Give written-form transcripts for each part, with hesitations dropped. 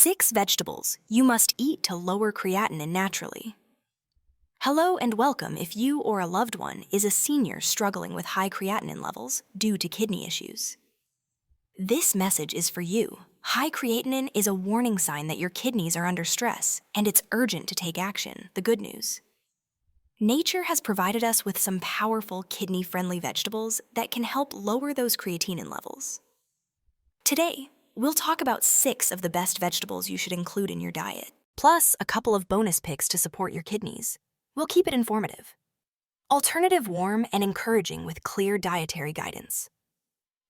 6 vegetables you must eat to lower creatinine naturally. Hello and welcome if you or a loved one is a senior struggling with high creatinine levels due to kidney issues. This message is for you. High creatinine is a warning sign that your kidneys are under stress, and it's urgent to take action. The good news. Nature has provided us with some powerful kidney-friendly vegetables that can help lower those creatinine levels. Today, we'll talk about 6 of the best vegetables you should include in your diet, plus a couple of bonus picks to support your kidneys. We'll keep it informative. Alternative, warm, and encouraging with clear dietary guidance.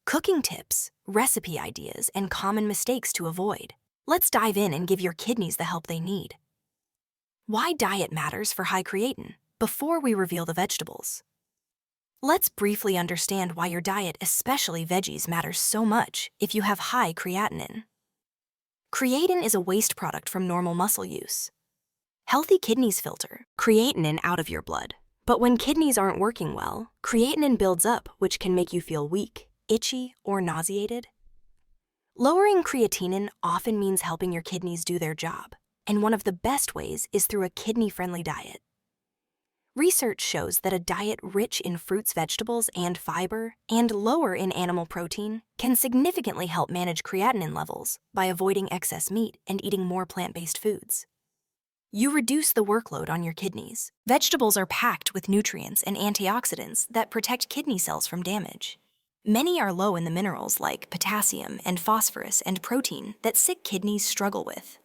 Cooking tips, recipe ideas, and common mistakes to avoid. Let's dive in and give your kidneys the help they need. Why diet matters for high creatinine. Before we reveal the vegetables, let's briefly understand why your diet, especially veggies, matters so much if you have high creatinine. Creatine is a waste product from normal muscle use. Healthy kidneys filter creatinine out of your blood. But when kidneys aren't working well, creatinine builds up, which can make you feel weak, itchy, or nauseated. Lowering creatinine often means helping your kidneys do their job, and one of the best ways is through a kidney-friendly diet. Research shows that a diet rich in fruits, vegetables, and fiber, and lower in animal protein, can significantly help manage creatinine levels by avoiding excess meat and eating more plant-based foods. You reduce the workload on your kidneys. Vegetables are packed with nutrients and antioxidants that protect kidney cells from damage. Many are low in the minerals like potassium and phosphorus and protein that sick kidneys struggle with.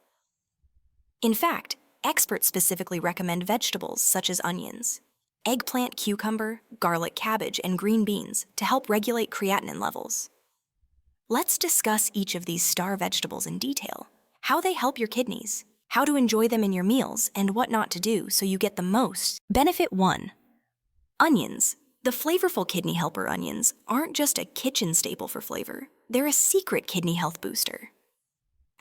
In fact, experts specifically recommend vegetables such as onions, eggplant, cucumber, garlic, cabbage, and green beans to help regulate creatinine levels. Let's discuss each of these star vegetables in detail, how they help your kidneys, how to enjoy them in your meals, and what not to do so you get the most. Benefit 1. Onions. The flavorful kidney helper onions aren't just a kitchen staple for flavor, they're a secret kidney health booster.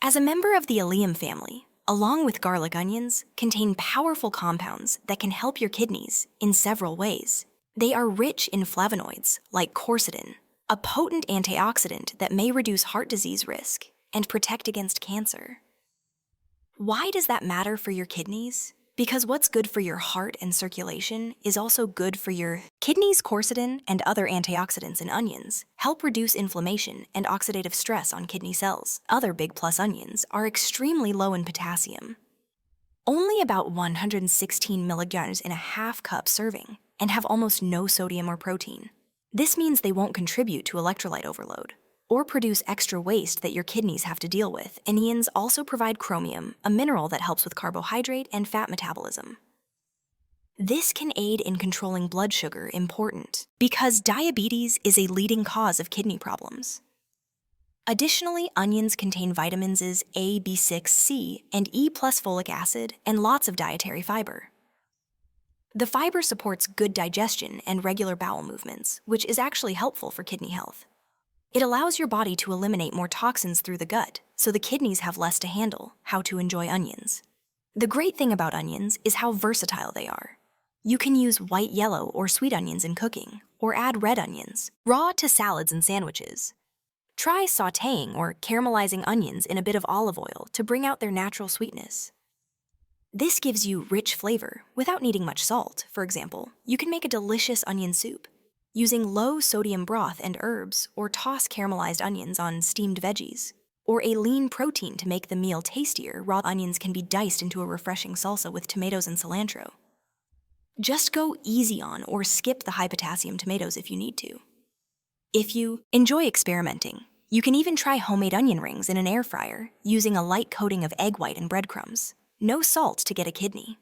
As a member of the allium family, along with garlic, onions contain powerful compounds that can help your kidneys in several ways. They are rich in flavonoids like quercetin, a potent antioxidant that may reduce heart disease risk and protect against cancer. Why does that matter for your kidneys? Because what's good for your heart and circulation is also good for your kidneys. Quercetin and other antioxidants in onions help reduce inflammation and oxidative stress on kidney cells. Other big plus onions are extremely low in potassium, only about 116 milligrams in a half cup serving, and have almost no sodium or protein. This means they won't contribute to electrolyte overload or produce extra waste that your kidneys have to deal with. Onions also provide chromium, a mineral that helps with carbohydrate and fat metabolism. This can aid in controlling blood sugar, important because diabetes is a leading cause of kidney problems. Additionally, onions contain vitamins A, B6, C, and E plus folic acid, and lots of dietary fiber. The fiber supports good digestion and regular bowel movements, which is actually helpful for kidney health. It allows your body to eliminate more toxins through the gut, so the kidneys have less to handle. How to enjoy onions. The great thing about onions is how versatile they are. You can use white, yellow, or sweet onions in cooking, or add red onions, raw, to salads and sandwiches. Try sautéing or caramelizing onions in a bit of olive oil to bring out their natural sweetness. This gives you rich flavor without needing much salt. For example, you can make a delicious onion soup using low sodium broth and herbs, or toss caramelized onions on steamed veggies, or a lean protein to make the meal tastier. Raw onions can be diced into a refreshing salsa with tomatoes and cilantro. Just go easy on or skip the high potassium tomatoes if you need to. If you enjoy experimenting, you can even try homemade onion rings in an air fryer using a light coating of egg white and breadcrumbs. No salt to get a kidney.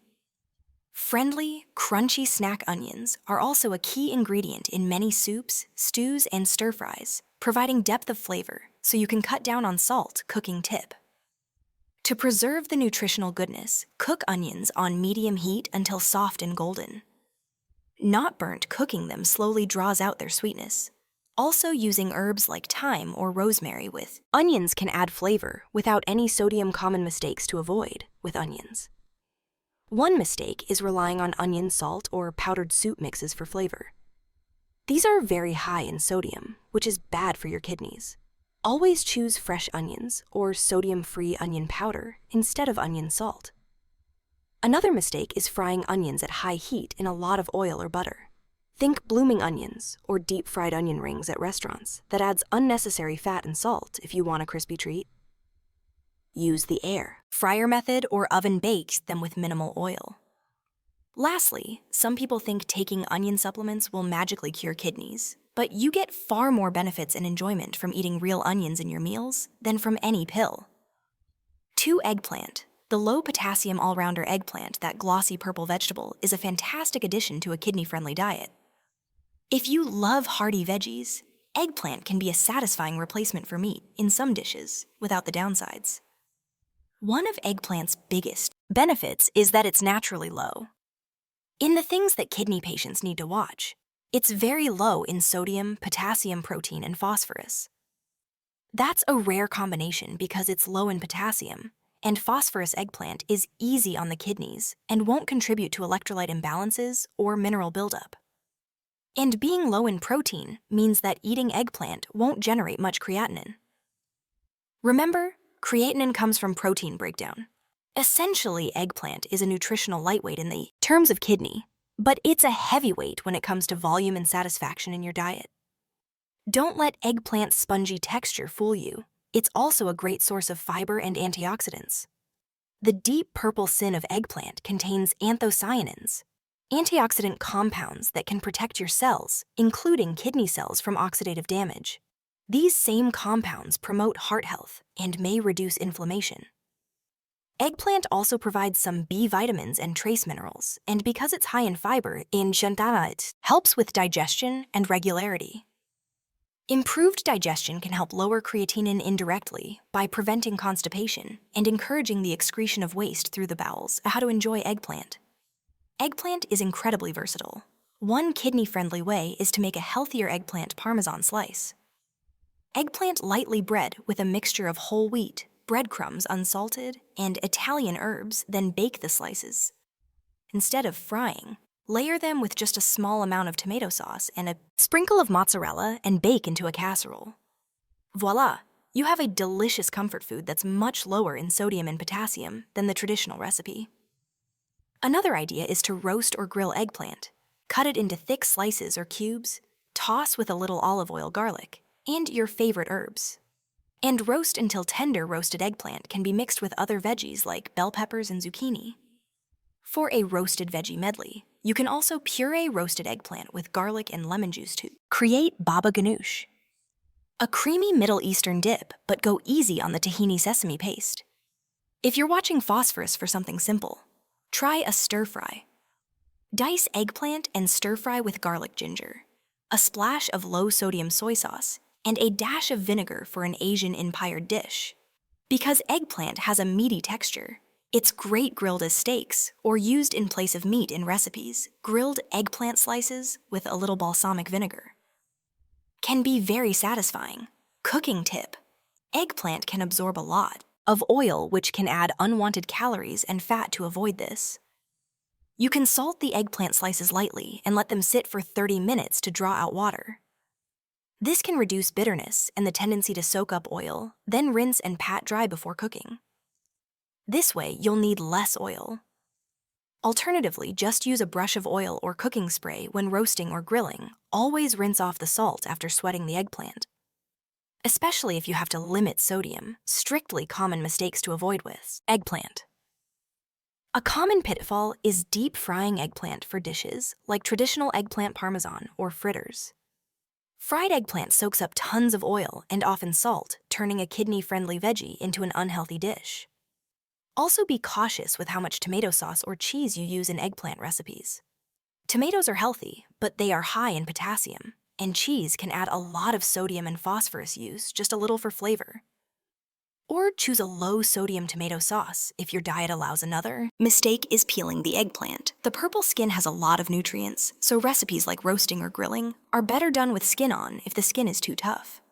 Friendly, crunchy snack onions are also a key ingredient in many soups, stews, and stir-fries, providing depth of flavor so you can cut down on salt. Cooking tip. To preserve the nutritional goodness, cook onions on medium heat until soft and golden. Not burnt, cooking them slowly draws out their sweetness. Also, using herbs like thyme or rosemary with onions can add flavor without any sodium. Common mistakes to avoid with onions. One mistake is relying on onion salt or powdered soup mixes for flavor. These are very high in sodium, which is bad for your kidneys. Always choose fresh onions or sodium-free onion powder instead of onion salt. Another mistake is frying onions at high heat in a lot of oil or butter. Think blooming onions or deep-fried onion rings at restaurants. That adds unnecessary fat and salt if you want a crispy treat. Use the air fryer method or oven bake them with minimal oil. Lastly, some people think taking onion supplements will magically cure kidneys, but you get far more benefits and enjoyment from eating real onions in your meals than from any pill. 2. Eggplant. The low-potassium all-rounder eggplant, that glossy purple vegetable, is a fantastic addition to a kidney-friendly diet. If you love hearty veggies, eggplant can be a satisfying replacement for meat in some dishes without the downsides. One of eggplant's biggest benefits is that it's naturally low. In the things that kidney patients need to watch, it's very low in sodium, potassium, protein, and phosphorus. That's a rare combination because it's low in potassium, and phosphorus eggplant is easy on the kidneys and won't contribute to electrolyte imbalances or mineral buildup. And being low in protein means that eating eggplant won't generate much creatinine. Remember, creatinine comes from protein breakdown. Essentially, eggplant is a nutritional lightweight in the terms of kidney, but it's a heavyweight when it comes to volume and satisfaction in your diet. Don't let eggplant's spongy texture fool you. It's also a great source of fiber and antioxidants. The deep purple skin of eggplant contains anthocyanins, antioxidant compounds that can protect your cells, including kidney cells, from oxidative damage. These same compounds promote heart health and may reduce inflammation. Eggplant also provides some B vitamins and trace minerals, and because it's high in fiber, it helps with digestion and regularity. Improved digestion can help lower creatinine indirectly by preventing constipation and encouraging the excretion of waste through the bowels. How to enjoy eggplant. Eggplant is incredibly versatile. One kidney-friendly way is to make a healthier eggplant parmesan slice. Eggplant lightly bread with a mixture of whole wheat, breadcrumbs unsalted, and Italian herbs, then bake the slices. Instead of frying, layer them with just a small amount of tomato sauce and a sprinkle of mozzarella and bake into a casserole. Voila! You have a delicious comfort food that's much lower in sodium and potassium than the traditional recipe. Another idea is to roast or grill eggplant. Cut it into thick slices or cubes, toss with a little olive oil, garlic, and your favorite herbs. And roast until tender. Roasted eggplant can be mixed with other veggies like bell peppers and zucchini. For a roasted veggie medley, you can also puree roasted eggplant with garlic and lemon juice to create baba ganoush, a creamy Middle Eastern dip, but go easy on the tahini sesame paste. If you're watching Phosphorus for something simple, try a stir-fry. Dice eggplant and stir-fry with garlic ginger, a splash of low-sodium soy sauce, and a dash of vinegar for an Asian inspired dish. Because eggplant has a meaty texture, it's great grilled as steaks or used in place of meat in recipes. Grilled eggplant slices with a little balsamic vinegar can be very satisfying. Cooking tip: eggplant can absorb a lot of oil, which can add unwanted calories and fat. To avoid this, you can salt the eggplant slices lightly and let them sit for 30 minutes to draw out water. This can reduce bitterness and the tendency to soak up oil, then rinse and pat dry before cooking. This way, you'll need less oil. Alternatively, just use a brush of oil or cooking spray when roasting or grilling. Always rinse off the salt after sweating the eggplant, especially if you have to limit sodium. Strictly common mistakes to avoid with eggplant. A common pitfall is deep frying eggplant for dishes like traditional eggplant parmesan or fritters. Fried eggplant soaks up tons of oil and often salt, turning a kidney-friendly veggie into an unhealthy dish. Also be cautious with how much tomato sauce or cheese you use in eggplant recipes. Tomatoes are healthy, but they are high in potassium, and cheese can add a lot of sodium and phosphorus. Use just a little for flavor. Or choose a low-sodium tomato sauce if your diet allows. Another mistake is peeling the eggplant. The purple skin has a lot of nutrients, so recipes like roasting or grilling are better done with skin on if the skin is too tough.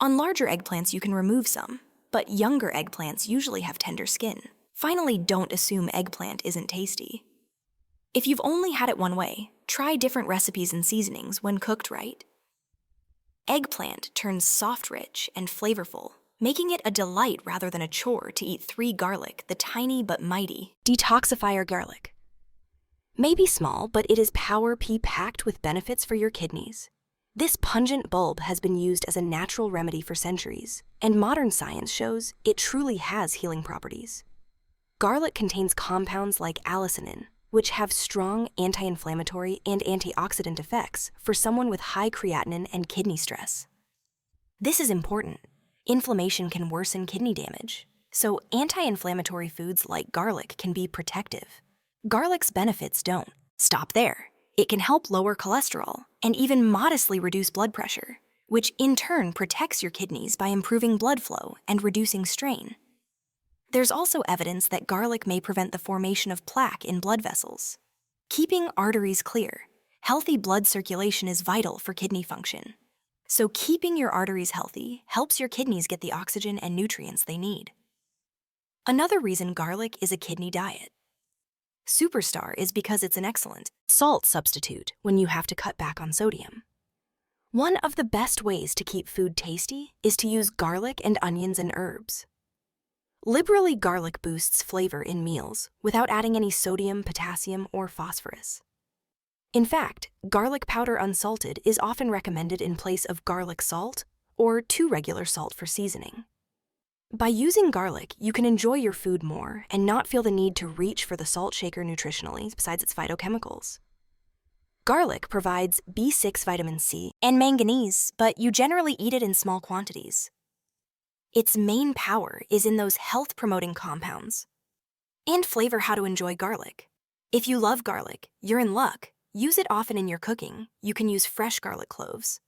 On larger eggplants, you can remove some, but younger eggplants usually have tender skin. Finally, don't assume eggplant isn't tasty. If you've only had it one way, try different recipes and seasonings when cooked right. Eggplant turns soft, rich, and flavorful, making it a delight rather than a chore to eat 3 garlic, the tiny but mighty detoxifier garlic. Maybe small, but it is power packed with benefits for your kidneys. This pungent bulb has been used as a natural remedy for centuries, and modern science shows it truly has healing properties. Garlic contains compounds like allicinin, which have strong anti-inflammatory and antioxidant effects for someone with high creatinine and kidney stress. This is important. Inflammation can worsen kidney damage, so anti-inflammatory foods like garlic can be protective. Garlic's benefits don't stop there. It can help lower cholesterol and even modestly reduce blood pressure, which in turn protects your kidneys by improving blood flow and reducing strain. There's also evidence that garlic may prevent the formation of plaque in blood vessels. Keeping arteries clear, healthy blood circulation is vital for kidney function. So keeping your arteries healthy helps your kidneys get the oxygen and nutrients they need. Another reason garlic is a kidney diet superstar is because it's an excellent salt substitute when you have to cut back on sodium. One of the best ways to keep food tasty is to use garlic and onions and herbs. Liberally, garlic boosts flavor in meals without adding any sodium, potassium, or phosphorus. In fact, garlic powder unsalted is often recommended in place of garlic salt or 2 regular salt for seasoning. By using garlic, you can enjoy your food more and not feel the need to reach for the salt shaker nutritionally besides its phytochemicals. Garlic provides B6 vitamin C and manganese, but you generally eat it in small quantities. Its main power is in those health-promoting compounds. And flavor how to enjoy garlic. If you love garlic, you're in luck. Use it often in your cooking. You can use fresh garlic cloves,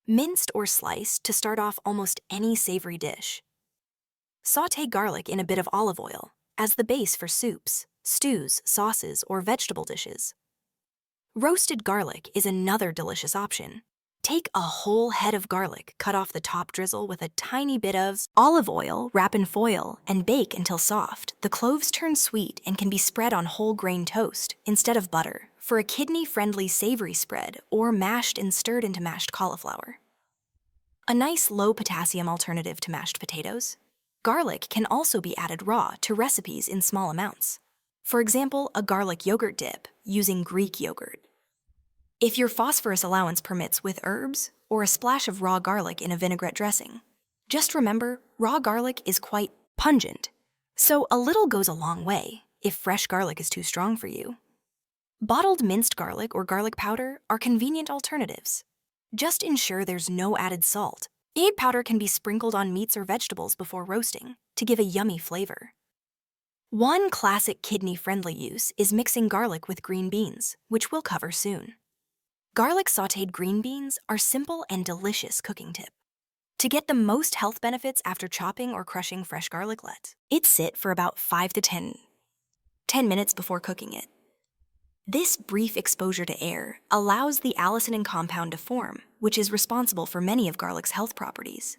minced or sliced, to start off almost any savory dish. Sauté garlic in a bit of olive oil as the base for soups, stews, sauces, or vegetable dishes. Roasted garlic is another delicious option. Take a whole head of garlic, cut off the top drizzle with a tiny bit of olive oil, wrap in foil, and bake until soft. The cloves turn sweet and can be spread on whole grain toast instead of butter for a kidney-friendly savory spread, or mashed and stirred into mashed cauliflower. A nice low-potassium alternative to mashed potatoes. Garlic can also be added raw to recipes in small amounts. For example, a garlic yogurt dip using Greek yogurt. If your phosphorus allowance permits, with herbs or a splash of raw garlic in a vinaigrette dressing. Just remember, raw garlic is quite pungent, so a little goes a long way if fresh garlic is too strong for you. Bottled minced garlic or garlic powder are convenient alternatives. Just ensure there's no added salt. Egg powder can be sprinkled on meats or vegetables before roasting to give a yummy flavor. One classic kidney-friendly use is mixing garlic with green beans, which we'll cover soon. Garlic sautéed green beans are simple and delicious cooking tip. To get the most health benefits after chopping or crushing fresh garlic, let it sit for about 5 to 10 minutes before cooking it. This brief exposure to air allows the allicinin compound to form, which is responsible for many of garlic's health properties.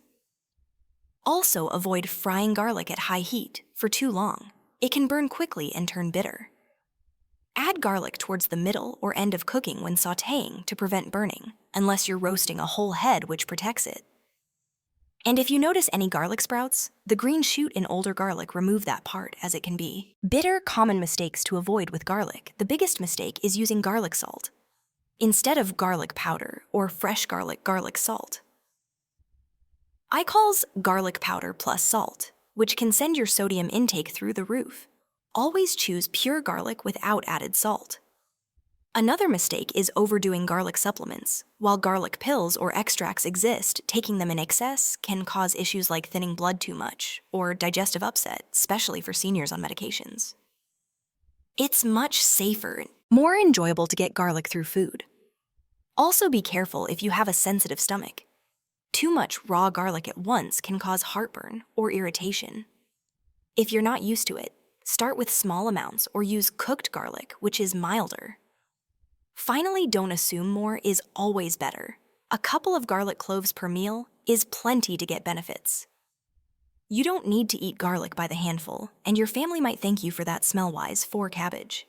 Also, avoid frying garlic at high heat for too long. It can burn quickly and turn bitter. Add garlic towards the middle or end of cooking when sautéing to prevent burning, unless you're roasting a whole head, which protects it. And if you notice any garlic sprouts, the green shoot in older garlic, remove that part, as it can be bitter. Common mistakes to avoid with garlic. The biggest mistake is using garlic salt instead of garlic powder or fresh garlic salt. I calls garlic powder plus salt, which can send your sodium intake through the roof. Always choose pure garlic without added salt. Another mistake is overdoing garlic supplements. While garlic pills or extracts exist, taking them in excess can cause issues like thinning blood too much or digestive upset, especially for seniors on medications. It's much safer, more enjoyable to get garlic through food. Also be careful if you have a sensitive stomach. Too much raw garlic at once can cause heartburn or irritation. If you're not used to it, start with small amounts or use cooked garlic, which is milder. Finally, don't assume more is always better. A couple of garlic cloves per meal is plenty to get benefits. You don't need to eat garlic by the handful, and your family might thank you for that smell-wise for cabbage.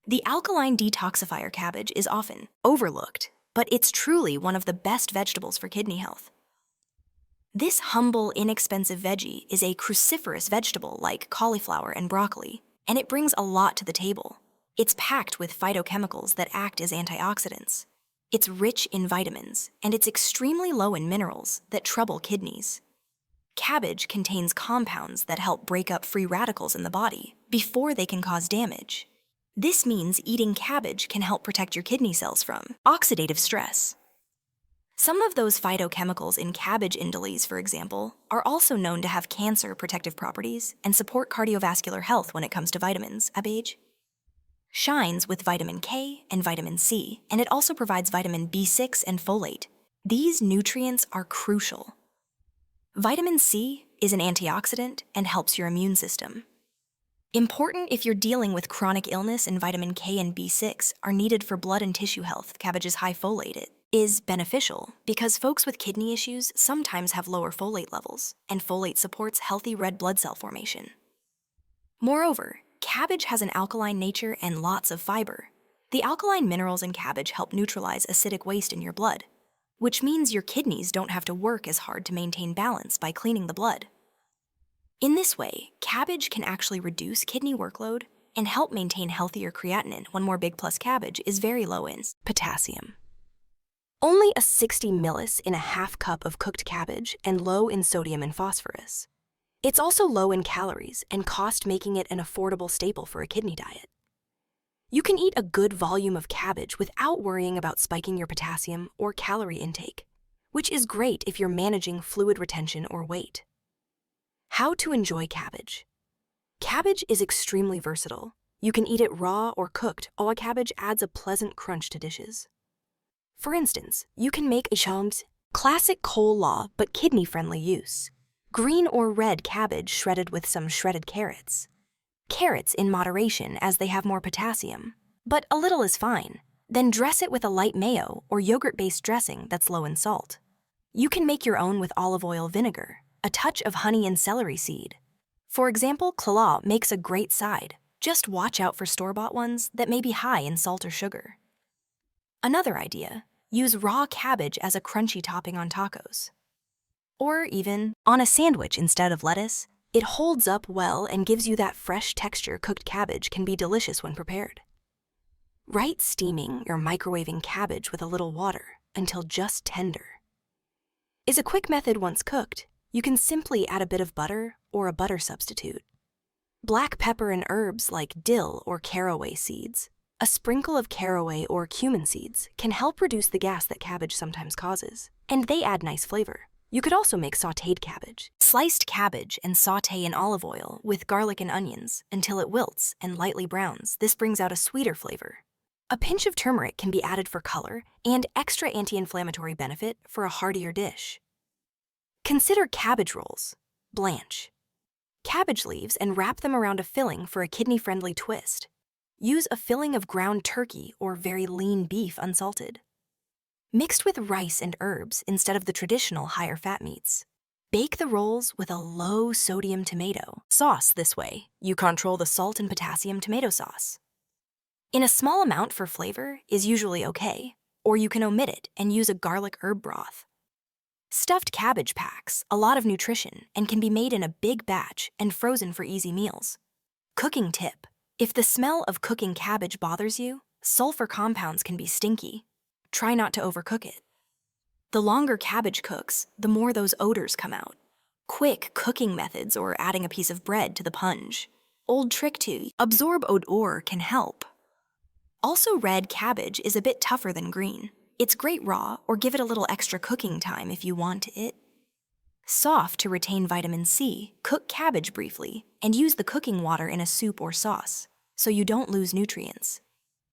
The alkaline detoxifier cabbage is often overlooked, but it's truly one of the best vegetables for kidney health. This humble, inexpensive veggie is a cruciferous vegetable like cauliflower and broccoli, and it brings a lot to the table. It's packed with phytochemicals that act as antioxidants. It's rich in vitamins, and it's extremely low in minerals that trouble kidneys. Cabbage contains compounds that help break up free radicals in the body before they can cause damage. This means eating cabbage can help protect your kidney cells from oxidative stress. Some of those phytochemicals in cabbage indolese, for example, are also known to have cancer protective properties and support cardiovascular health when it comes to vitamins. Cabbage shines with vitamin K and vitamin C, and it also provides vitamin B6 and folate. These nutrients are crucial. Vitamin C is an antioxidant and helps your immune system. Important if you're dealing with chronic illness, and vitamin K and B6 are needed for blood and tissue health. Cabbage's high folate is beneficial because folks with kidney issues sometimes have lower folate levels, and folate supports healthy red blood cell formation. Moreover, cabbage has an alkaline nature and lots of fiber. The alkaline minerals in cabbage help neutralize acidic waste in your blood, which means your kidneys don't have to work as hard to maintain balance by cleaning the blood. In this way, cabbage can actually reduce kidney workload and help maintain healthier creatinine. One more big plus: cabbage is very low in potassium. Only a 60 millis in a half cup of cooked cabbage, and low in sodium and phosphorus. It's also low in calories and cost, making it an affordable staple for a kidney diet. You can eat a good volume of cabbage without worrying about spiking your potassium or calorie intake, which is great if you're managing fluid retention or weight. How to enjoy cabbage. Cabbage is extremely versatile. You can eat it raw or cooked. Raw cabbage adds a pleasant crunch to dishes. For instance, you can make a classic coleslaw but kidney-friendly use. Green or red cabbage shredded with some shredded carrots. Carrots in moderation, as they have more potassium, but a little is fine. Then dress it with a light mayo or yogurt-based dressing that's low in salt. You can make your own with olive oil, vinegar, a touch of honey, and celery seed. For example, claw makes a great side. Just watch out for store-bought ones that may be high in salt or sugar. Another idea: use raw cabbage as a crunchy topping on tacos, or even on a sandwich instead of lettuce. It holds up well and gives you that fresh texture. Cooked cabbage can be delicious when prepared. Right steaming or microwaving cabbage with a little water until just tender is a quick method. Once cooked, you can simply add a bit of butter or a butter substitute. Black pepper and herbs like dill or caraway seeds. A sprinkle of caraway or cumin seeds can help reduce the gas that cabbage sometimes causes, and they add nice flavor. You could also make sautéed cabbage. Sliced cabbage and sauté in olive oil with garlic and onions until it wilts and lightly browns. This brings out a sweeter flavor. A pinch of turmeric can be added for color and extra anti-inflammatory benefit for a heartier dish. Consider cabbage rolls. Blanch cabbage leaves and wrap them around a filling for a kidney-friendly twist. Use a filling of ground turkey or very lean beef, unsalted, mixed with rice and herbs instead of the traditional higher fat meats. Bake the rolls with a low sodium tomato sauce. This way, you control the salt and potassium. Tomato sauce in a small amount for flavor is usually okay, or you can omit it and use a garlic herb broth. Stuffed cabbage packs a lot of nutrition and can be made in a big batch and frozen for easy meals. Cooking tip: if the smell of cooking cabbage bothers you, sulfur compounds can be stinky. Try not to overcook it. The longer cabbage cooks, the more those odors come out. Quick cooking methods, or adding a piece of bread to the punge. Old trick to absorb odor can help. Also, red cabbage is a bit tougher than green. It's great raw, or give it a little extra cooking time if you want it. Soft to retain vitamin C, cook cabbage briefly and use the cooking water in a soup or sauce so you don't lose nutrients.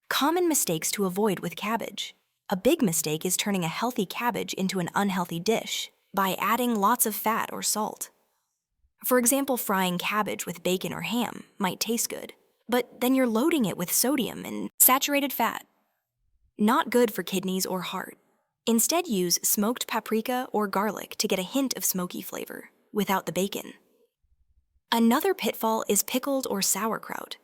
Common mistakes to avoid with cabbage. A big mistake is turning a healthy cabbage into an unhealthy dish by adding lots of fat or salt. For example, frying cabbage with bacon or ham might taste good, but then you're loading it with sodium and saturated fat. Not good for kidneys or heart. Instead, use smoked paprika or garlic to get a hint of smoky flavor without the bacon. Another pitfall is pickled or sauerkraut.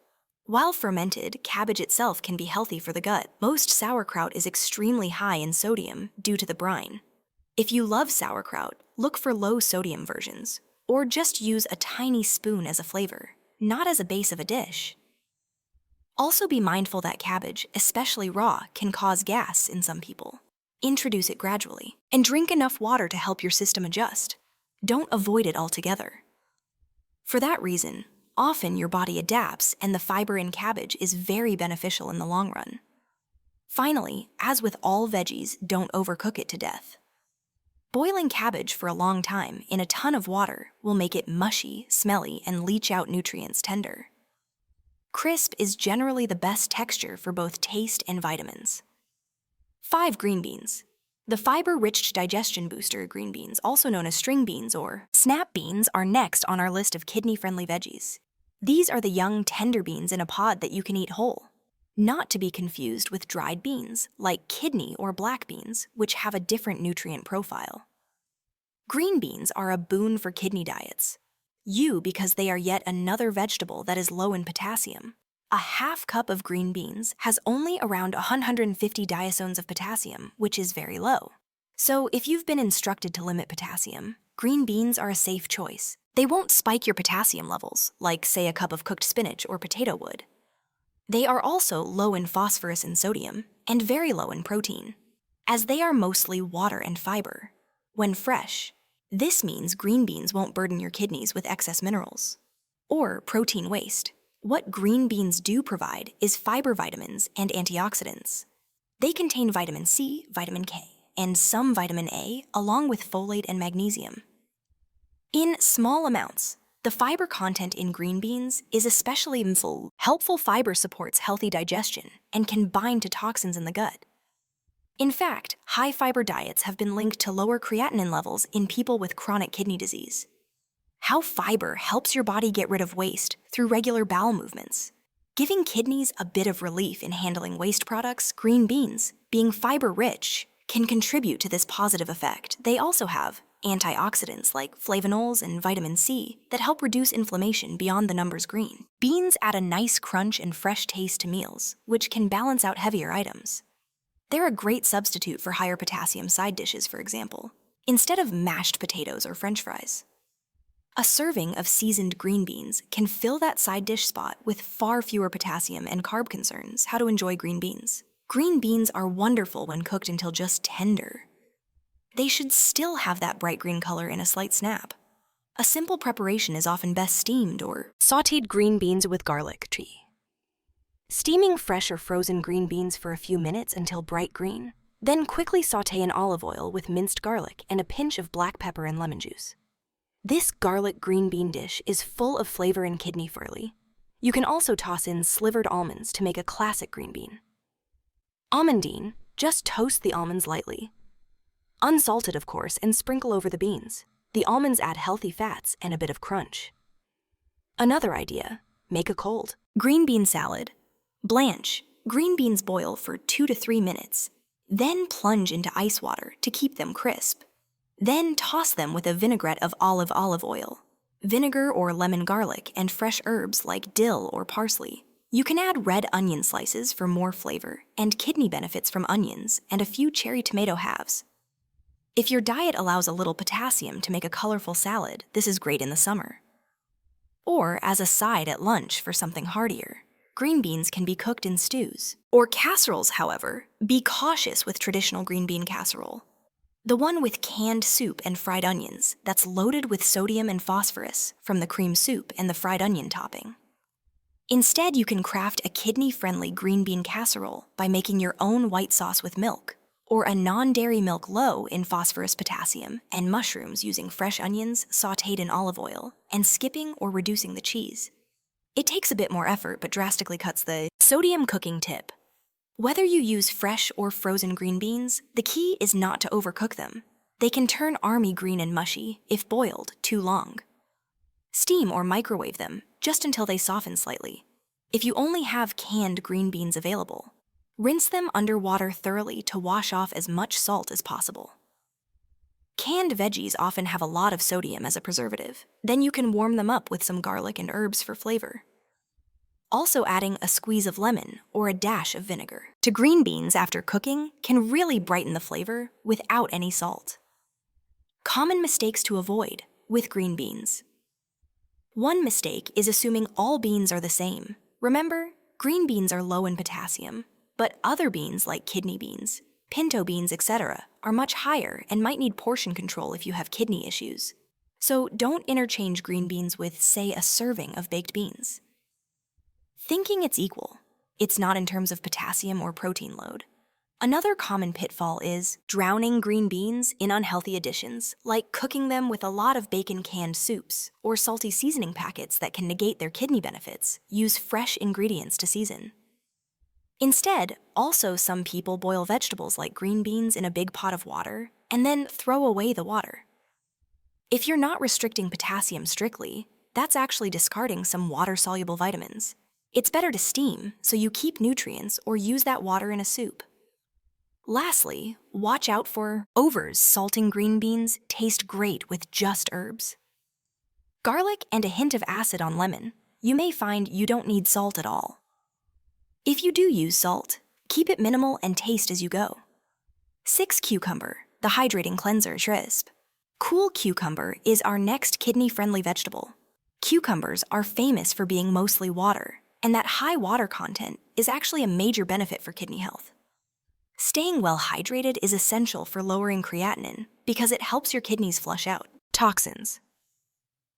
While fermented, cabbage itself can be healthy for the gut. Most sauerkraut is extremely high in sodium due to the brine. If you love sauerkraut, look for low-sodium versions, or just use a tiny spoon as a flavor, not as a base of a dish. Also be mindful that cabbage, especially raw, can cause gas in some people. Introduce it gradually, and drink enough water to help your system adjust. Don't avoid it altogether. For that reason, often your body adapts and the fiber in cabbage is very beneficial in the long run. Finally, as with all veggies, don't overcook it to death. Boiling cabbage for a long time in a ton of water will make it mushy, smelly, and leach out nutrients tender. Crisp is generally the best texture for both taste and vitamins. 5. Green beans. The fiber-rich digestion booster green beans, also known as string beans or snap beans, are next on our list of kidney-friendly veggies. These are the young, tender beans in a pod that you can eat whole. Not to be confused with dried beans, like kidney or black beans, which have a different nutrient profile. Green beans are a boon for kidney diets. Because they are yet another vegetable that is low in potassium. A half cup of green beans has only around 150 diazones of potassium, which is very low. So if you've been instructed to limit potassium, green beans are a safe choice. They won't spike your potassium levels, like, say, a cup of cooked spinach or potato would. They are also low in phosphorus and sodium, and very low in protein, as they are mostly water and fiber. When fresh, this means green beans won't burden your kidneys with excess minerals or protein waste. What green beans do provide is fiber vitamins and antioxidants. They contain vitamin C, vitamin K, and some vitamin A, along with folate and magnesium. In small amounts, the fiber content in green beans is especially full. Helpful fiber supports healthy digestion and can bind to toxins in the gut. In fact, high-fiber diets have been linked to lower creatinine levels in people with chronic kidney disease. How fiber helps your body get rid of waste through regular bowel movements. Giving kidneys a bit of relief in handling waste products, green beans, being fiber-rich, can contribute to this positive effect. They also have antioxidants like flavonols and vitamin C that help reduce inflammation beyond the numbers green. Beans add a nice crunch and fresh taste to meals, which can balance out heavier items. They're a great substitute for higher potassium side dishes, for example, instead of mashed potatoes or French fries. A serving of seasoned green beans can fill that side dish spot with far fewer potassium and carb concerns. How to enjoy green beans. Green beans are wonderful when cooked until just tender. They should still have that bright green color in a slight snap. A simple preparation is often best steamed or sautéed green beans with garlic tea. Steaming fresh or frozen green beans for a few minutes until bright green, then quickly sauté in olive oil with minced garlic and a pinch of black pepper and lemon juice. This garlic green bean dish is full of flavor and kidney friendly. You can also toss in slivered almonds to make a classic green bean. Almondine, just toast the almonds lightly. Unsalted, of course, and sprinkle over the beans. The almonds add healthy fats and a bit of crunch. Another idea, make a cold green bean salad. Blanch. Green beans boil for 2 to 3 minutes. Then plunge into ice water to keep them crisp. Then toss them with a vinaigrette of olive oil, vinegar or lemon garlic, and fresh herbs like dill or parsley. You can add red onion slices for more flavor, and kidney benefits from onions, and a few cherry tomato halves. If your diet allows a little potassium to make a colorful salad, this is great in the summer. Or as a side at lunch for something heartier. Green beans can be cooked in stews or casseroles, however. Be cautious with traditional green bean casserole. The one with canned soup and fried onions that's loaded with sodium and phosphorus from the cream soup and the fried onion topping. Instead, you can craft a kidney-friendly green bean casserole by making your own white sauce with milk, or a non-dairy milk low in phosphorus, potassium, and mushrooms using fresh onions sautéed in olive oil, and skipping or reducing the cheese. It takes a bit more effort, but drastically cuts the sodium cooking tip. Whether you use fresh or frozen green beans, the key is not to overcook them. They can turn army green and mushy if boiled too long. Steam or microwave them just until they soften slightly. If you only have canned green beans available, rinse them under water thoroughly to wash off as much salt as possible. Canned veggies often have a lot of sodium as a preservative. Then you can warm them up with some garlic and herbs for flavor. Also, adding a squeeze of lemon or a dash of vinegar to green beans after cooking can really brighten the flavor without any salt. Common mistakes to avoid with green beans. One mistake is assuming all beans are the same. Remember, green beans are low in potassium, but other beans like kidney beans, pinto beans, etc., are much higher and might need portion control if you have kidney issues. So don't interchange green beans with, say, a serving of baked beans. Thinking it's equal. It's not in terms of potassium or protein load. Another common pitfall is drowning green beans in unhealthy additions, like cooking them with a lot of bacon canned soups or salty seasoning packets that can negate their kidney benefits. Use fresh ingredients to season. Instead, also some people boil vegetables like green beans in a big pot of water and then throw away the water. If you're not restricting potassium strictly, that's actually discarding some water-soluble vitamins. It's better to steam so you keep nutrients or use that water in a soup. Lastly, watch out for overs. Salting green beans taste great with just herbs. Garlic and a hint of acid on lemon. You may find you don't need salt at all. If you do use salt, keep it minimal and taste as you go. 6. Cucumber, the hydrating cleanser crisp. Cool cucumber is our next kidney-friendly vegetable. Cucumbers are famous for being mostly water, and that high water content is actually a major benefit for kidney health. Staying well hydrated is essential for lowering creatinine because it helps your kidneys flush out toxins.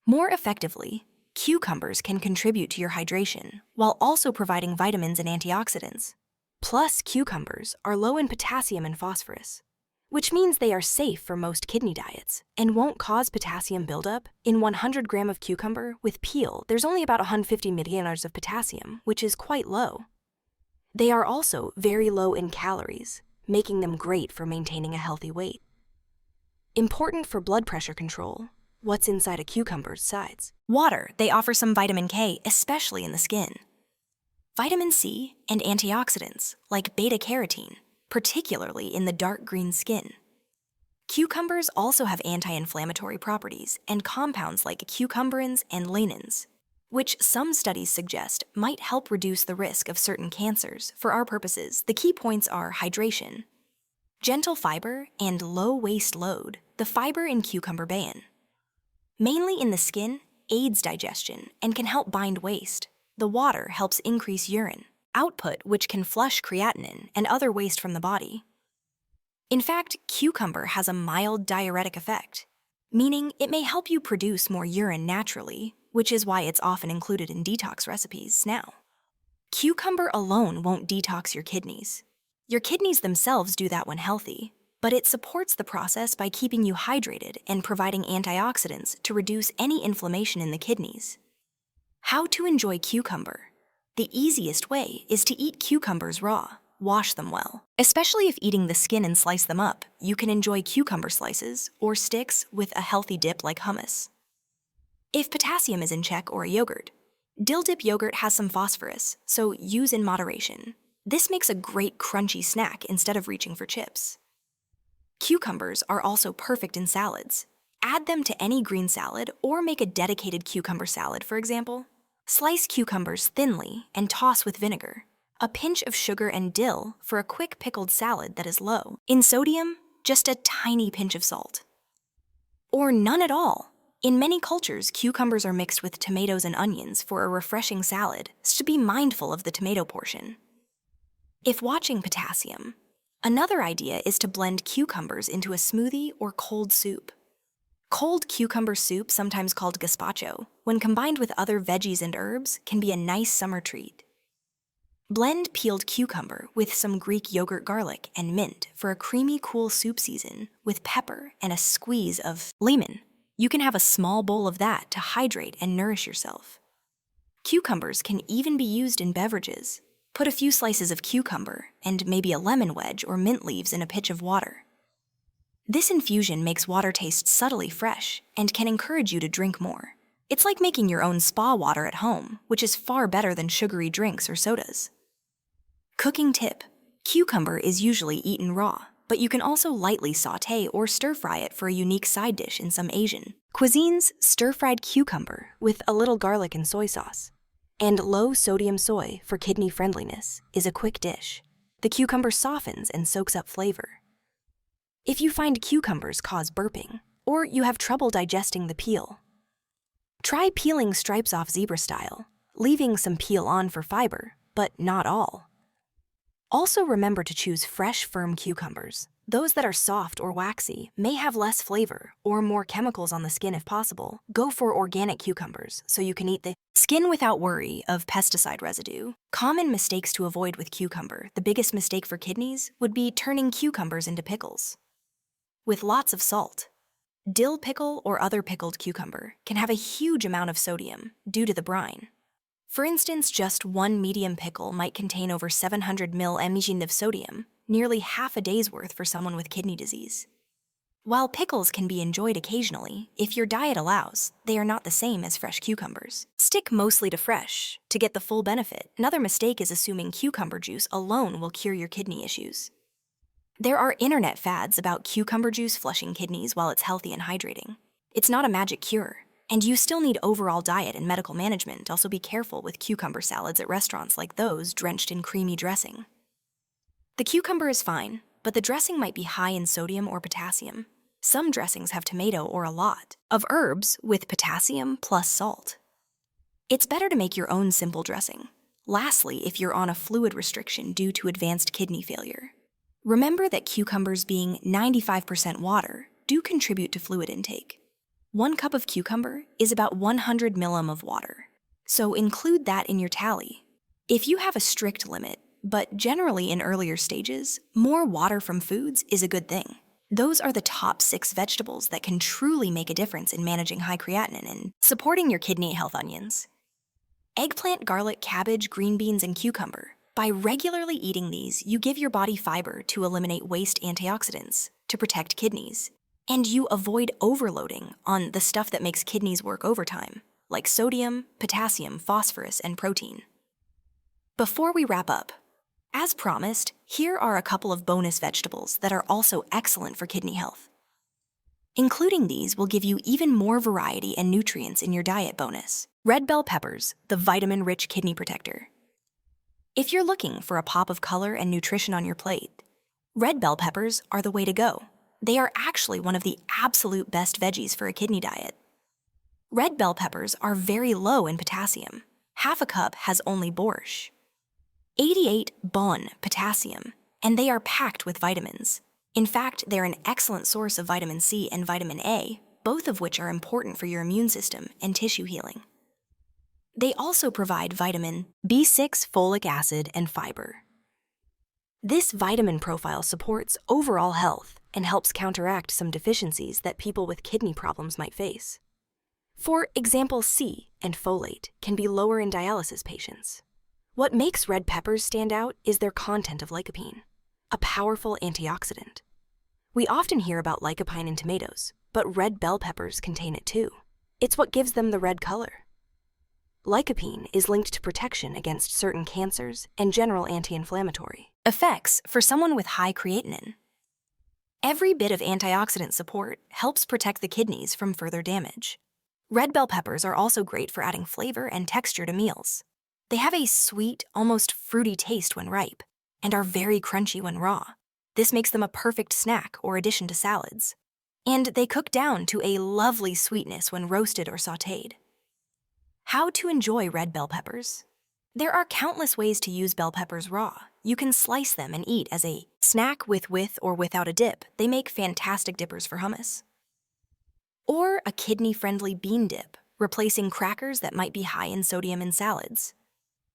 More effectively, cucumbers can contribute to your hydration while also providing vitamins and antioxidants. Plus, cucumbers are low in potassium and phosphorus, which means they are safe for most kidney diets and won't cause potassium buildup. In 100 grams of cucumber with peel, there's only about 150 milliliters of potassium, which is quite low. They are also very low in calories, making them great for maintaining a healthy weight. Important for blood pressure control, what's inside a cucumber's sides? Water. They offer some vitamin K, especially in the skin. Vitamin C and antioxidants, like beta-carotene, particularly in the dark green skin. Cucumbers also have anti-inflammatory properties and compounds like cucumberins and lanins, which some studies suggest might help reduce the risk of certain cancers. For our purposes, the key points are hydration, gentle fiber, and low waste load. The fiber in cucumber ban, mainly in the skin, aids digestion and can help bind waste. The water helps increase urine output, which can flush creatinine and other waste from the body. In fact, cucumber has a mild diuretic effect, meaning it may help you produce more urine naturally, which is why it's often included in detox recipes now. Cucumber alone won't detox your kidneys. Your kidneys themselves do that when healthy, but it supports the process by keeping you hydrated and providing antioxidants to reduce any inflammation in the kidneys. How to enjoy cucumber? The easiest way is to eat cucumbers raw. Wash them well. Especially if eating the skin and slice them up, you can enjoy cucumber slices or sticks with a healthy dip like hummus. If potassium is in check, or a yogurt. Dill dip yogurt has some phosphorus, so use in moderation. This makes a great crunchy snack instead of reaching for chips. Cucumbers are also perfect in salads. Add them to any green salad or make a dedicated cucumber salad, for example. Slice cucumbers thinly and toss with vinegar. A pinch of sugar and dill for a quick pickled salad that is low in sodium, just a tiny pinch of salt. Or none at all. In many cultures, cucumbers are mixed with tomatoes and onions for a refreshing salad, so be mindful of the tomato portion. If watching potassium, another idea is to blend cucumbers into a smoothie or cold soup. Cold cucumber soup, sometimes called gazpacho, when combined with other veggies and herbs, can be a nice summer treat. Blend peeled cucumber with some Greek yogurt, garlic, and mint for a creamy, cool soup season with pepper and a squeeze of lemon. You can have a small bowl of that to hydrate and nourish yourself. Cucumbers can even be used in beverages. Put a few slices of cucumber and maybe a lemon wedge or mint leaves in a pitcher of water. This infusion makes water taste subtly fresh and can encourage you to drink more. It's like making your own spa water at home, which is far better than sugary drinks or sodas. Cooking tip: cucumber is usually eaten raw, but you can also lightly sauté or stir-fry it for a unique side dish in some Asian cuisines. Stir-fried cucumber with a little garlic and soy sauce. And low sodium soy for kidney friendliness is a quick dish. The cucumber softens and soaks up flavor. If you find cucumbers cause burping, or you have trouble digesting the peel, try peeling stripes off zebra style, leaving some peel on for fiber, but not all. Also remember to choose fresh, firm cucumbers. Those that are soft or waxy may have less flavor or more chemicals on the skin if possible. Go for organic cucumbers so you can eat the skin without worry of pesticide residue. Common mistakes to avoid with cucumber. The biggest mistake for kidneys would be turning cucumbers into pickles with lots of salt. Dill pickle or other pickled cucumber can have a huge amount of sodium due to the brine. For instance, just one medium pickle might contain over 700 mg of sodium, nearly half a day's worth for someone with kidney disease. While pickles can be enjoyed occasionally, if your diet allows, they are not the same as fresh cucumbers. Stick mostly to fresh to get the full benefit. Another mistake is assuming cucumber juice alone will cure your kidney issues. There are internet fads about cucumber juice flushing kidneys while it's healthy and hydrating. It's not a magic cure. And you still need overall diet and medical management. Also be careful with cucumber salads at restaurants like those drenched in creamy dressing. The cucumber is fine, but the dressing might be high in sodium or potassium. Some dressings have tomato or a lot of herbs with potassium plus salt. It's better to make your own simple dressing. Lastly, if you're on a fluid restriction due to advanced kidney failure, remember that cucumbers being 95% water do contribute to fluid intake. 1 cup of cucumber is about 100 milliliters of water, so include that in your tally. If you have a strict limit, but generally in earlier stages, more water from foods is a good thing. Those are the top 6 vegetables that can truly make a difference in managing high creatinine and supporting your kidney health. Onions, eggplant, garlic, cabbage, green beans, and cucumber. By regularly eating these, you give your body fiber to eliminate waste antioxidants to protect kidneys. And you avoid overloading on the stuff that makes kidneys work overtime, like sodium, potassium, phosphorus, and protein. Before we wrap up, as promised, here are a couple of bonus vegetables that are also excellent for kidney health. Including these will give you even more variety and nutrients in your diet. Bonus: red bell peppers, the vitamin-rich kidney protector. If you're looking for a pop of color and nutrition on your plate, red bell peppers are the way to go. They are actually one of the absolute best veggies for a kidney diet. Red bell peppers are very low in potassium. Half a cup has only borscht. 88 bon potassium, and they are packed with vitamins. In fact, they're an excellent source of vitamin C and vitamin A, both of which are important for your immune system and tissue healing. They also provide vitamin B6, folic acid, and fiber. This vitamin profile supports overall health and helps counteract some deficiencies that people with kidney problems might face. For example, C and folate can be lower in dialysis patients. What makes red peppers stand out is their content of lycopene, a powerful antioxidant. We often hear about lycopene in tomatoes, but red bell peppers contain it too. It's what gives them the red color. Lycopene is linked to protection against certain cancers and general anti-inflammatory effects for someone with high creatinine. Every bit of antioxidant support helps protect the kidneys from further damage. Red bell peppers are also great for adding flavor and texture to meals. They have a sweet, almost fruity taste when ripe, and are very crunchy when raw. This makes them a perfect snack or addition to salads. And they cook down to a lovely sweetness when roasted or sautéed. How to enjoy red bell peppers? There are countless ways to use bell peppers raw. You can slice them and eat as a snack with or without a dip. They make fantastic dippers for hummus. Or a kidney-friendly bean dip, replacing crackers that might be high in sodium in salads.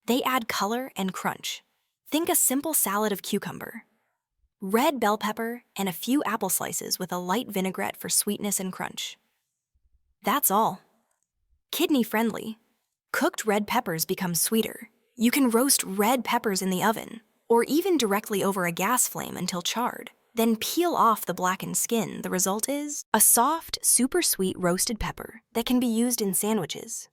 They add color and crunch. Think a simple salad of cucumber, red bell pepper, and a few apple slices with a light vinaigrette for sweetness and crunch. That's all. Kidney-friendly. Cooked red peppers become sweeter. You can roast red peppers in the oven, or even directly over a gas flame until charred. Then peel off the blackened skin. The result is a soft, super sweet roasted pepper that can be used in sandwiches,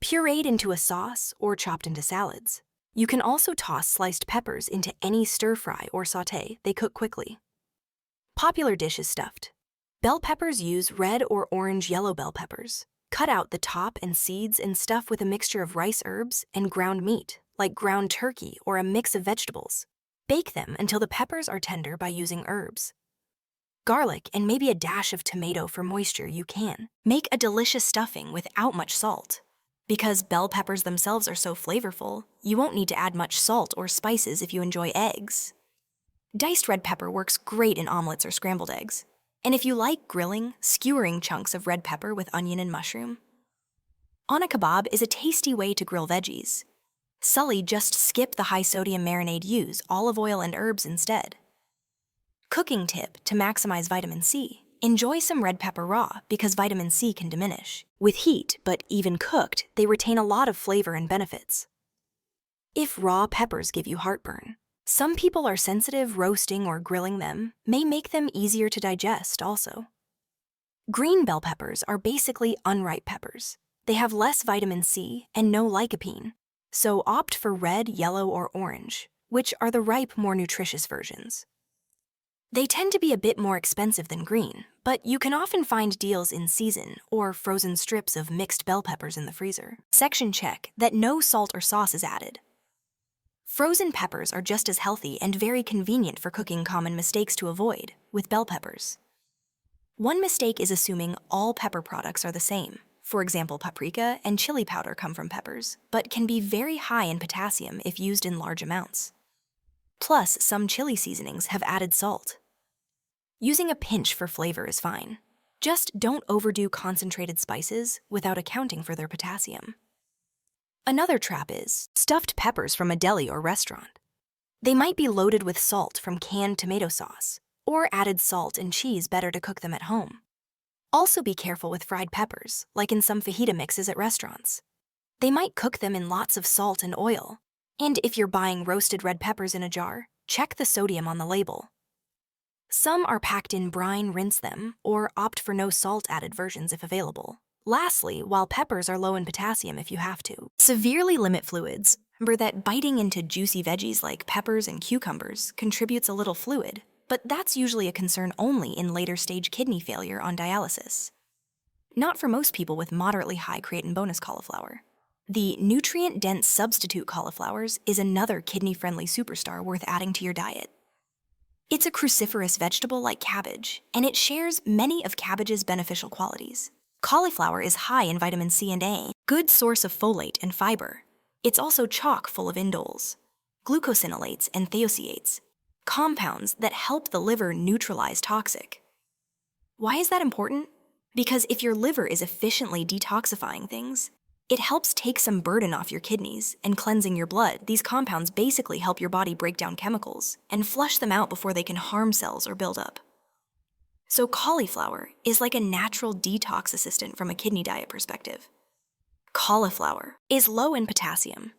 pureed into a sauce, or chopped into salads. You can also toss sliced peppers into any stir-fry or sauté. They cook quickly. Popular dishes stuffed. Bell peppers use red or orange yellow bell peppers. Cut out the top and seeds and stuff with a mixture of rice herbs and ground meat, like ground turkey or a mix of vegetables. Bake them until the peppers are tender by using herbs. Garlic and maybe a dash of tomato for moisture you can. Make a delicious stuffing without much salt. Because bell peppers themselves are so flavorful, you won't need to add much salt or spices if you enjoy eggs. Diced red pepper works great in omelets or scrambled eggs. And if you like grilling, skewering chunks of red pepper with onion and mushroom. On a kebab is a tasty way to grill veggies. Sully, just skip the high-sodium marinade, use olive oil and herbs instead. Cooking tip to maximize vitamin C. Enjoy some red pepper raw because vitamin C can diminish. With heat, but even cooked, they retain a lot of flavor and benefits. If raw peppers give you heartburn, some people are sensitive. Roasting or grilling them may make them easier to digest also. Green bell peppers are basically unripe peppers. They have less vitamin C and no lycopene, so opt for red, yellow, or orange, which are the ripe, more nutritious versions. They tend to be a bit more expensive than green, but you can often find deals in season or frozen strips of mixed bell peppers in the freezer. Section check that no salt or sauce is added. Frozen peppers are just as healthy and very convenient for cooking. Common mistakes to avoid with bell peppers. One mistake is assuming all pepper products are the same. For example, paprika and chili powder come from peppers, but can be very high in potassium if used in large amounts. Plus, some chili seasonings have added salt. Using a pinch for flavor is fine. Just don't overdo concentrated spices without accounting for their potassium. Another trap is stuffed peppers from a deli or restaurant. They might be loaded with salt from canned tomato sauce, or added salt and cheese. Better to cook them at home. Also be careful with fried peppers, like in some fajita mixes at restaurants. They might cook them in lots of salt and oil. And if you're buying roasted red peppers in a jar, check the sodium on the label. Some are packed in brine. Rinse them, or opt for no salt added versions if available. Lastly, while peppers are low in potassium if you have to, severely limit fluids. Remember that biting into juicy veggies like peppers and cucumbers contributes a little fluid, but that's usually a concern only in later stage kidney failure on dialysis. Not for most people with moderately high creatine bonus cauliflower. The nutrient-dense substitute cauliflowers is another kidney-friendly superstar worth adding to your diet. It's a cruciferous vegetable like cabbage, and it shares many of cabbage's beneficial qualities. Cauliflower is high in vitamin C and A, good source of folate and fiber. It's also chock full of indoles, glucosinolates and thiociates, compounds that help the liver neutralize toxic. Why is that important? Because if your liver is efficiently detoxifying things, it helps take some burden off your kidneys and cleansing your blood. These compounds basically help your body break down chemicals and flush them out before they can harm cells or build up. So cauliflower is like a natural detox assistant from a kidney diet perspective. Cauliflower is low in potassium.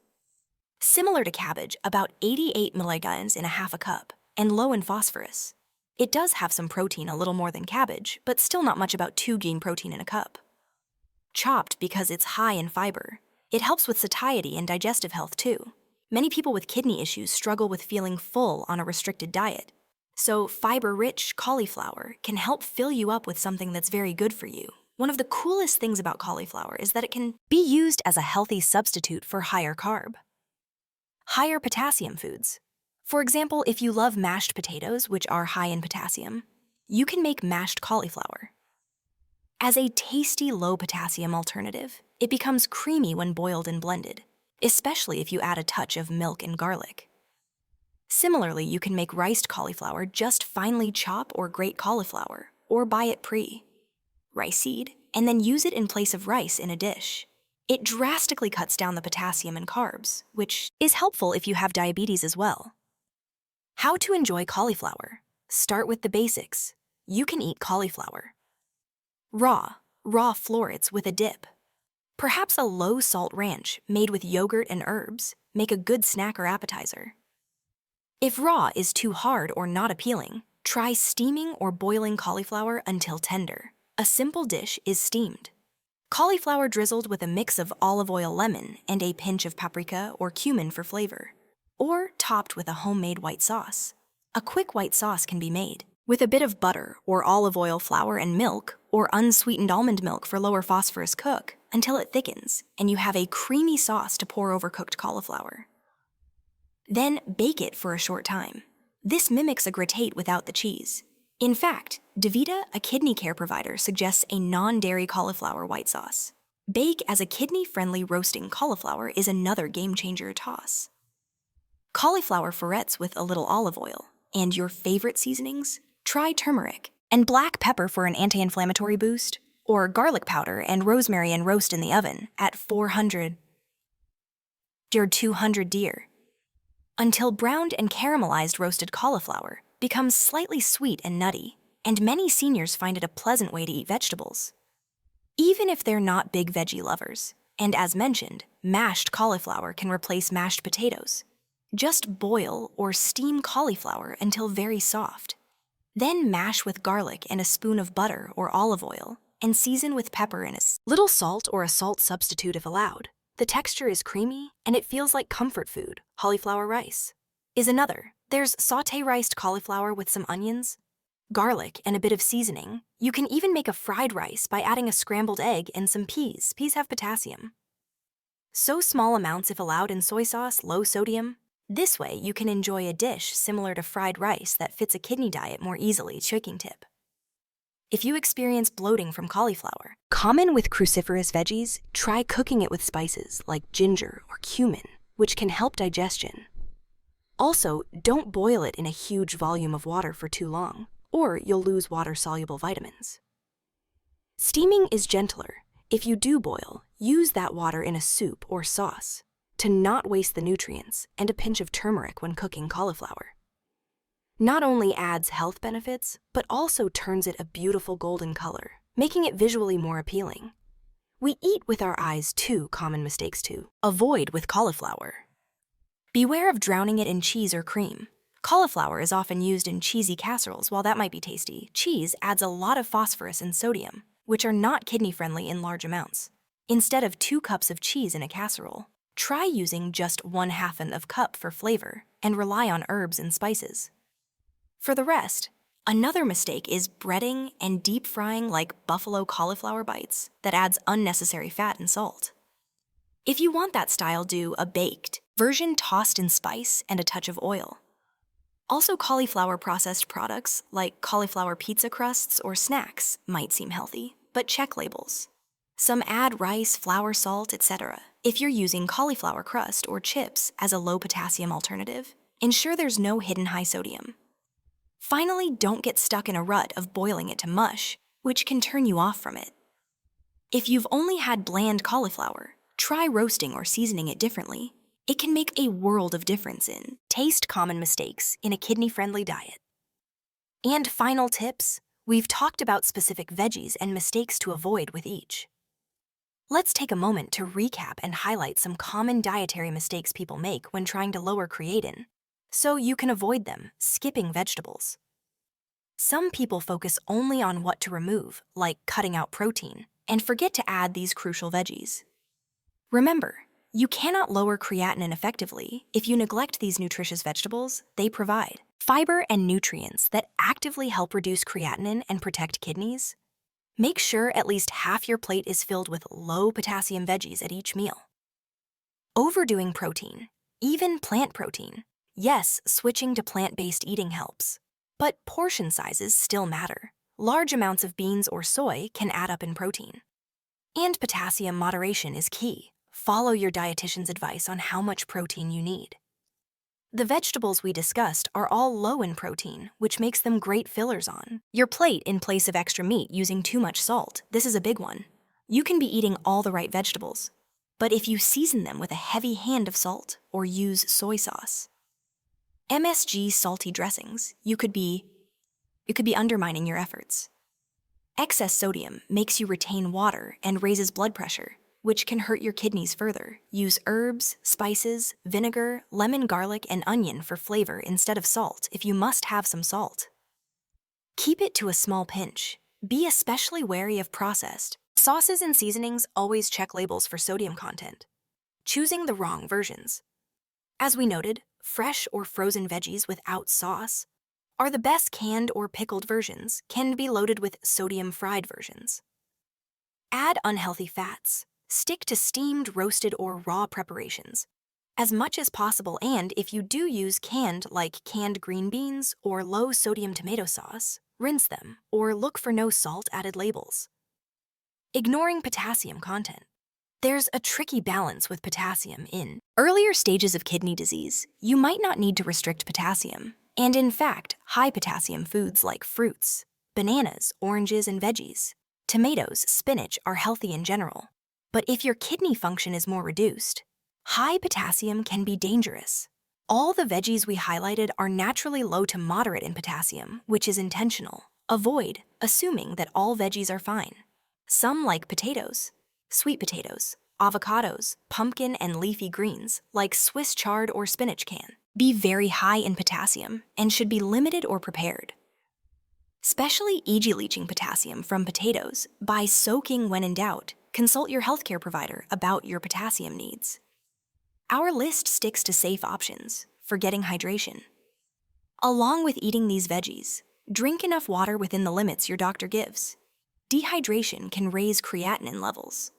Similar to cabbage, about 88 milligrams in a half a cup, and low in phosphorus. It does have some protein, a little more than cabbage, but still not much, about 2 grams protein in a cup. Chopped because it's high in fiber. It helps with satiety and digestive health too. Many people with kidney issues struggle with feeling full on a restricted diet. So fiber-rich cauliflower can help fill you up with something that's very good for you. One of the coolest things about cauliflower is that it can be used as a healthy substitute for higher carb, higher potassium foods. For example, if you love mashed potatoes, which are high in potassium, you can make mashed cauliflower. As a tasty low-potassium alternative, it becomes creamy when boiled and blended, especially if you add a touch of milk and garlic. Similarly, you can make riced cauliflower. Just finely chop or grate cauliflower, or buy it rice seed, and then use it in place of rice in a dish. It drastically cuts down the potassium and carbs, which is helpful if you have diabetes as well. How to enjoy cauliflower? Start with the basics. You can eat cauliflower raw florets with a dip. Perhaps a low-salt ranch made with yogurt and herbs make a good snack or appetizer. If raw is too hard or not appealing, try steaming or boiling cauliflower until tender. A simple dish is steamed. Cauliflower drizzled with a mix of olive oil, lemon, and a pinch of paprika or cumin for flavor. Or topped with a homemade white sauce. A quick white sauce can be made with a bit of butter or olive oil, flour, and milk, or unsweetened almond milk for lower phosphorus cook until it thickens and you have a creamy sauce to pour over cooked cauliflower. Then bake it for a short time. This mimics a gratate without the cheese. In fact, DaVita, a kidney care provider, suggests a non-dairy cauliflower white sauce. Bake as a kidney-friendly roasting cauliflower is another game-changer toss. Cauliflower florets with a little olive oil. And your favorite seasonings? Try turmeric and black pepper for an anti-inflammatory boost, or garlic powder and rosemary and roast in the oven at 400 or 200 degree until browned and caramelized roasted cauliflower becomes slightly sweet and nutty, and many seniors find it a pleasant way to eat vegetables, even if they're not big veggie lovers. And as mentioned, mashed cauliflower can replace mashed potatoes. Just boil or steam cauliflower until very soft. Then mash with garlic and a spoon of butter or olive oil, and season with pepper and a little salt or a salt substitute if allowed. The texture is creamy, and it feels like comfort food. Cauliflower rice is another. There's sauté riced cauliflower with some onions, garlic, and a bit of seasoning. You can even make a fried rice by adding a scrambled egg and some peas. Peas have potassium. So small amounts if allowed in soy sauce, low sodium. This way, you can enjoy a dish similar to fried rice that fits a kidney diet more easily. Shaking tip. If you experience bloating from cauliflower, common with cruciferous veggies, try cooking it with spices like ginger or cumin, which can help digestion. Also, don't boil it in a huge volume of water for too long, or you'll lose water-soluble vitamins. Steaming is gentler. If you do boil, use that water in a soup or sauce to not waste the nutrients, and a pinch of turmeric when cooking cauliflower. Not only adds health benefits, but also turns it a beautiful golden color, making it visually more appealing. We eat with our eyes too. Common mistakes to avoid with cauliflower. Beware of drowning it in cheese or cream. Cauliflower is often used in cheesy casseroles. While that might be tasty, cheese adds a lot of phosphorus and sodium, which are not kidney-friendly in large amounts. Instead of 2 cups of cheese in a casserole, try using just 1/2 cup for flavor and rely on herbs and spices. For the rest, another mistake is breading and deep frying like buffalo cauliflower bites that adds unnecessary fat and salt. If you want that style, do a baked version tossed in spice and a touch of oil. Also, cauliflower processed products like cauliflower pizza crusts or snacks might seem healthy, but check labels. Some add rice, flour, salt, etc. If you're using cauliflower crust or chips as a low potassium alternative, ensure there's no hidden high sodium. Finally, don't get stuck in a rut of boiling it to mush, which can turn you off from it. If you've only had bland cauliflower, try roasting or seasoning it differently. It can make a world of difference in taste. Common mistakes in a kidney-friendly diet. And final tips, we've talked about specific veggies and mistakes to avoid with each. Let's take a moment to recap and highlight some common dietary mistakes people make when trying to lower creatine, so you can avoid them. Skipping vegetables. Some people focus only on what to remove, like cutting out protein, and forget to add these crucial veggies. Remember, you cannot lower creatinine effectively if you neglect these nutritious vegetables. They provide fiber and nutrients that actively help reduce creatinine and protect kidneys. Make sure at least half your plate is filled with low potassium veggies at each meal. Overdoing protein, even plant protein. Yes, switching to plant-based eating helps, but portion sizes still matter. Large amounts of beans or soy can add up in protein. And potassium moderation is key. Follow your dietitian's advice on how much protein you need. The vegetables we discussed are all low in protein, which makes them great fillers on your plate in place of extra meat using too much salt. This is a big one. You can be eating all the right vegetables, but if you season them with a heavy hand of salt or use soy sauce, MSG salty dressings, you could be undermining your efforts. Excess sodium makes you retain water and raises blood pressure, which can hurt your kidneys further. Use herbs, spices, vinegar, lemon, garlic, and onion for flavor instead of salt if you must have some salt. Keep it to a small pinch. Be especially wary of processed sauces and seasonings. Always check labels for sodium content. Choosing the wrong versions. As we noted, fresh or frozen veggies without sauce are the best canned or pickled versions can be loaded with sodium fried versions. Add unhealthy fats. Stick to steamed, roasted, or raw preparations as much as possible, and if you do use canned, like canned green beans or low-sodium tomato sauce, rinse them or look for no salt added labels. Ignoring potassium content. There's a tricky balance with potassium in earlier stages of kidney disease. You might not need to restrict potassium, and in fact, high potassium foods like fruits, bananas, oranges, and veggies, tomatoes, spinach are healthy in general. But if your kidney function is more reduced, high potassium can be dangerous. All the veggies we highlighted are naturally low to moderate in potassium, which is intentional. Avoid assuming that all veggies are fine. Some, like potatoes, sweet potatoes, avocados, pumpkin, and leafy greens, like Swiss chard or spinach, can be very high in potassium and should be limited or prepared. Especially easy leaching potassium from potatoes by soaking when in doubt. Consult your healthcare provider about your potassium needs. Our list sticks to safe options for getting hydration. Along with eating these veggies, drink enough water within the limits your doctor gives. Dehydration can raise creatinine levels.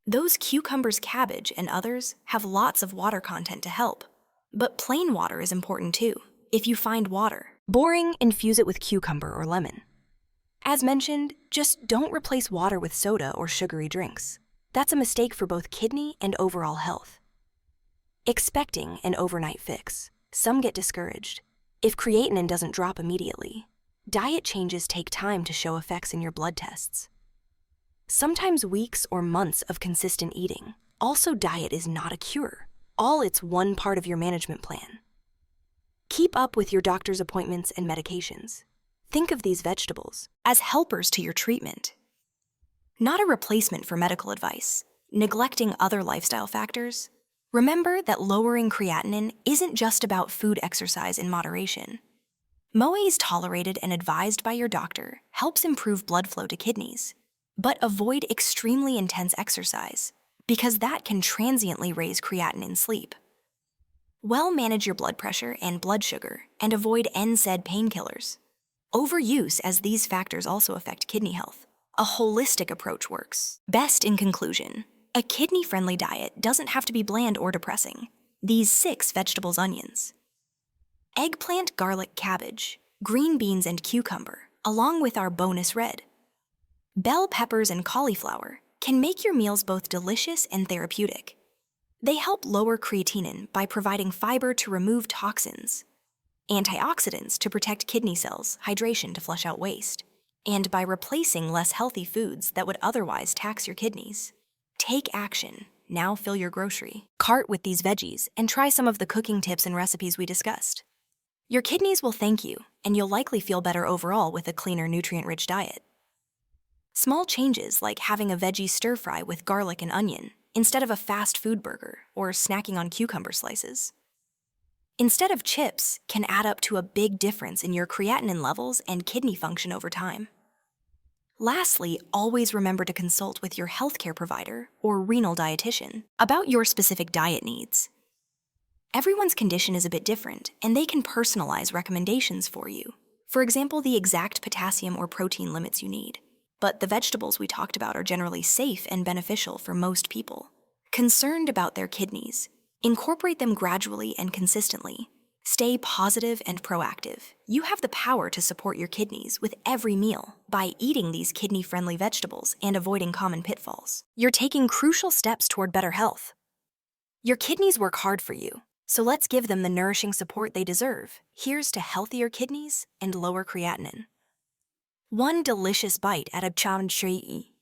Those cucumbers, cabbage, and others have lots of water content to help, but plain water is important too. If you find water boring, infuse it with cucumber or lemon. As mentioned, just don't replace water with soda or sugary drinks. That's a mistake for both kidney and overall health. Expecting an overnight fix. Some get discouraged. If creatinine doesn't drop immediately, diet changes take time to show effects in your blood tests. Sometimes weeks or months of consistent eating. Also, diet is not a cure. It's one part of your management plan. Keep up with your doctor's appointments and medications. Think of these vegetables as helpers to your treatment, not a replacement for medical advice. Neglecting other lifestyle factors. Remember that lowering creatinine isn't just about food, exercise in moderation. MOA's tolerated and advised by your doctor helps improve blood flow to kidneys, but avoid extremely intense exercise because that can transiently raise creatinine sleep. Well, manage your blood pressure and blood sugar and avoid NSAID painkillers. Overuse, as these factors also affect kidney health. A holistic approach works best. In conclusion, a kidney-friendly diet doesn't have to be bland or depressing. These 6 vegetables: onions, eggplant, garlic, cabbage, green beans, and cucumber, along with our bonus red bell peppers and cauliflower, can make your meals both delicious and therapeutic. They help lower creatinine by providing fiber to remove toxins, antioxidants to protect kidney cells, hydration to flush out waste, and by replacing less healthy foods that would otherwise tax your kidneys. Take action. Now fill your grocery cart with these veggies and try some of the cooking tips and recipes we discussed. Your kidneys will thank you, and you'll likely feel better overall with a cleaner, nutrient-rich diet. Small changes like having a veggie stir-fry with garlic and onion instead of a fast food burger or snacking on cucumber slices instead of chips can add up to a big difference in your creatinine levels and kidney function over time. Lastly, always remember to consult with your healthcare provider or renal dietitian about your specific diet needs. Everyone's condition is a bit different, and they can personalize recommendations for you. For example, the exact potassium or protein limits you need. But the vegetables we talked about are generally safe and beneficial for most people. Concerned about their kidneys, incorporate them gradually and consistently. Stay positive and proactive. You have the power to support your kidneys with every meal by eating these kidney-friendly vegetables and avoiding common pitfalls. You're taking crucial steps toward better health. Your kidneys work hard for you, so let's give them the nourishing support they deserve. Here's to healthier kidneys and lower creatinine. One delicious bite at a cham tree.